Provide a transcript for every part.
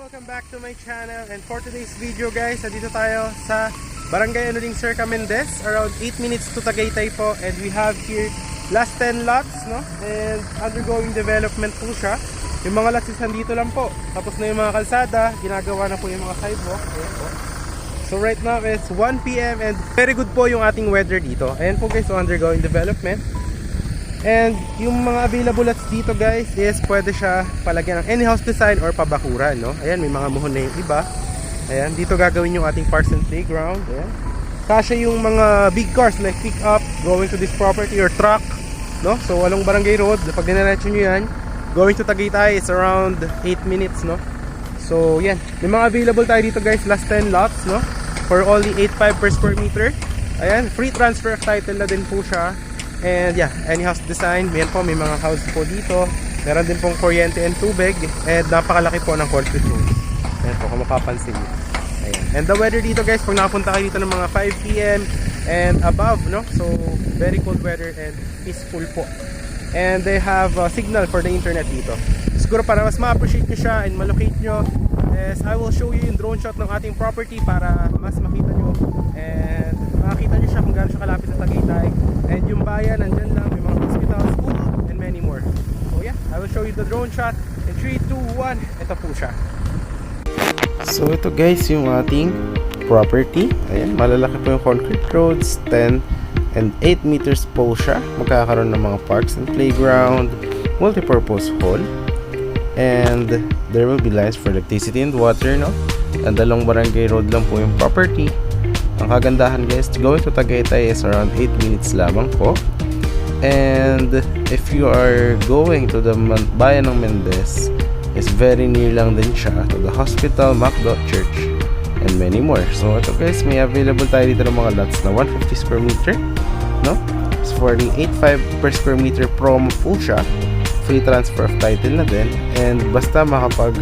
welcome back to my channel. And for today's video guys, nandito tayo sa Barangay Anuling Circa Mendez, around 8 minutes to Tagaytay po. And we have here last 10 lots, no? And undergoing development po siya. Yung mga lots is nandito lang po. Tapos na yung mga kalsada, ginagawa na po yung mga sidewalk. Ayan po. So right now it's 1 PM and very good po yung ating weather dito. Ayan po guys, so undergoing development. And yung mga available lots dito guys is pwede siya palagyan ng any house design or pabakuran, no? Ayan, may mga muhon na yung iba. Ayan, dito gagawin yung ating parks and playground. Ayan. Kasya yung mga big cars like pick up going to this property or truck, no? So along Barangay Road, pag diniretso nyo yan, going to Tagaytay is around 8 minutes, no? So yan, may mga available tayo dito guys, last 10 lots, no? For only 8.5 per square meter. Ayan, free transfer of title na din po siya. And yeah, any house design, may mga house po dito. Meron din pong kuryente and tubig. And napakalaki po ng concrete road. Ayan po, kung mapapansin nyo. Ayan. And the weather dito guys, pag nakapunta kayo dito ng mga 5 PM and above, no? So, very cold weather and peaceful po. And they have signal for the internet dito. Siguro para mas ma-appreciate nyo siya and malocate nyo, is I will show you yung drone shot ng ating property para mas makita nyo and makita nyo siya kung gaano siya kalapit sa Tagaytay. And yung bayan, nandyan lang, may mga hospital, school, and many more. So yeah, I will show you the drone shot in 3, 2, 1. Ito po siya. So ito guys, yung ating property. Ayan, malalaki po yung concrete roads, 10 and 8 meters po siya. Magkakaroon ng mga parks and playground, multipurpose hall, and there will be lines for electricity and water, no? And along Barangay Road lang po yung property. Ang kagandahan guys, going to Tagaytay is around 8 minutes lamang po. And if you are going to the bayan ng Mendez, is very near lang din siya to the hospital, Macdo Church, and many more. So ito guys, may available tayo dito ng mga lots na 150 square meter, no? It's for the 8.5 per square meter promo po siya. Free transfer of title na din. And basta makapag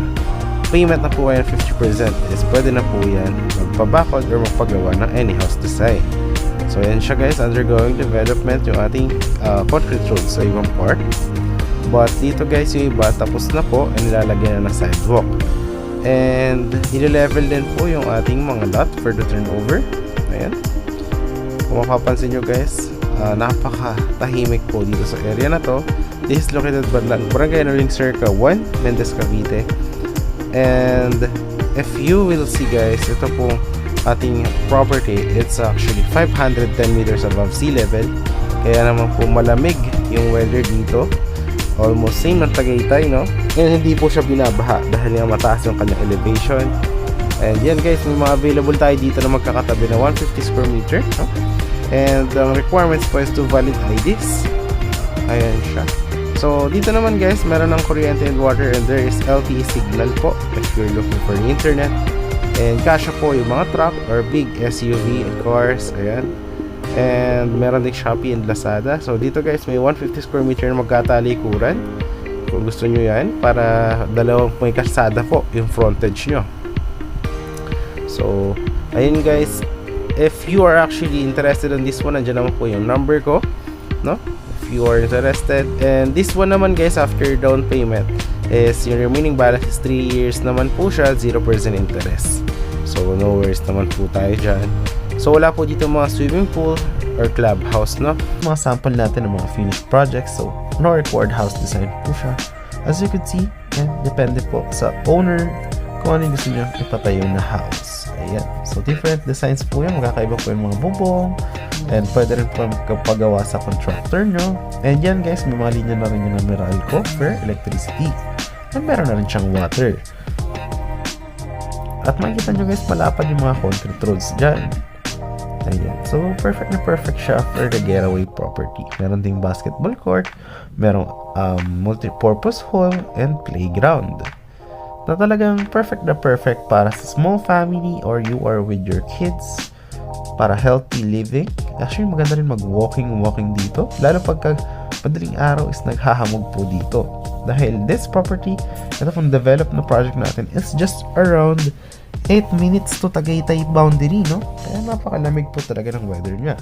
payment na po yan 50% is pwede na po yan magpabakod or magpagawa ng any house design. So yan siya guys, undergoing development yung ating concrete road sa ibang part. But dito guys, yung iba tapos na po and nilalagyan na ng sidewalk. And i-level din po yung ating mga lot for the turnover. Ayan, kung mapapansin nyo guys, napaka-tahimik po dito sa area na to. This is located Barangay Anuling Circa 1, Mendez, Cavite. And if you will see guys, ito pong ating property, it's actually 510 meters above sea level. Kaya naman po malamig yung weather dito. Almost same ng Tagaytay, no? And hindi po siya binabaha dahil nga mataas yung kanyang elevation. And yan guys, may mga available tayo dito na magkakatabi na 150 square meter, no? And ang requirements po is to valid IDs. Ayan siya. So, dito naman guys, meron ng kuryente and water and there is LTE signal po if you're looking for internet. And kasya po yung mga truck or big SUV and cars. Ayan. And meron din Shopee and Lazada. So, dito guys, may 150 square meter na magkatalikuran. Kung gusto nyo yan, para dalawang may kalsada po yung frontage nyo. So, ayun guys, if you are actually interested in this one, nandiyan naman po yung number ko, no? If you are interested. And this one naman guys, after down payment is yung remaining balance is 3 years naman po siya, 0% interest. So no worries naman po tayo dyan. So wala po dito mga swimming pool or clubhouse, no? Mga sample natin ng mga finished projects. So no required house design po siya. As you can see, depende po sa owner kung ano yung gusto nyo ipatayo na house. Ayan. So different designs po yan. Magkakaiba po yung mga bubong. And pwede rin po magpagawa sa contractor nyo. And yan guys, may mga linya na rin yung Meralco for electricity. And meron na rin siyang water. At makikita nyo guys, malapad yung mga concrete roads dyan. Ayan. So perfect na perfect siya for the getaway property. Meron ding basketball court. Merong multi-purpose hall and playground. Na talagang perfect na perfect para sa small family or you are with your kids. Para healthy living. Actually, maganda rin mag-walking dito. Lalo pagka madaling araw is naghahamog po dito. Dahil this property, ito pong develop na project natin, is just around 8 minutes to Tagaytay boundary, no? Kaya napakalamig po talaga ng weather niya.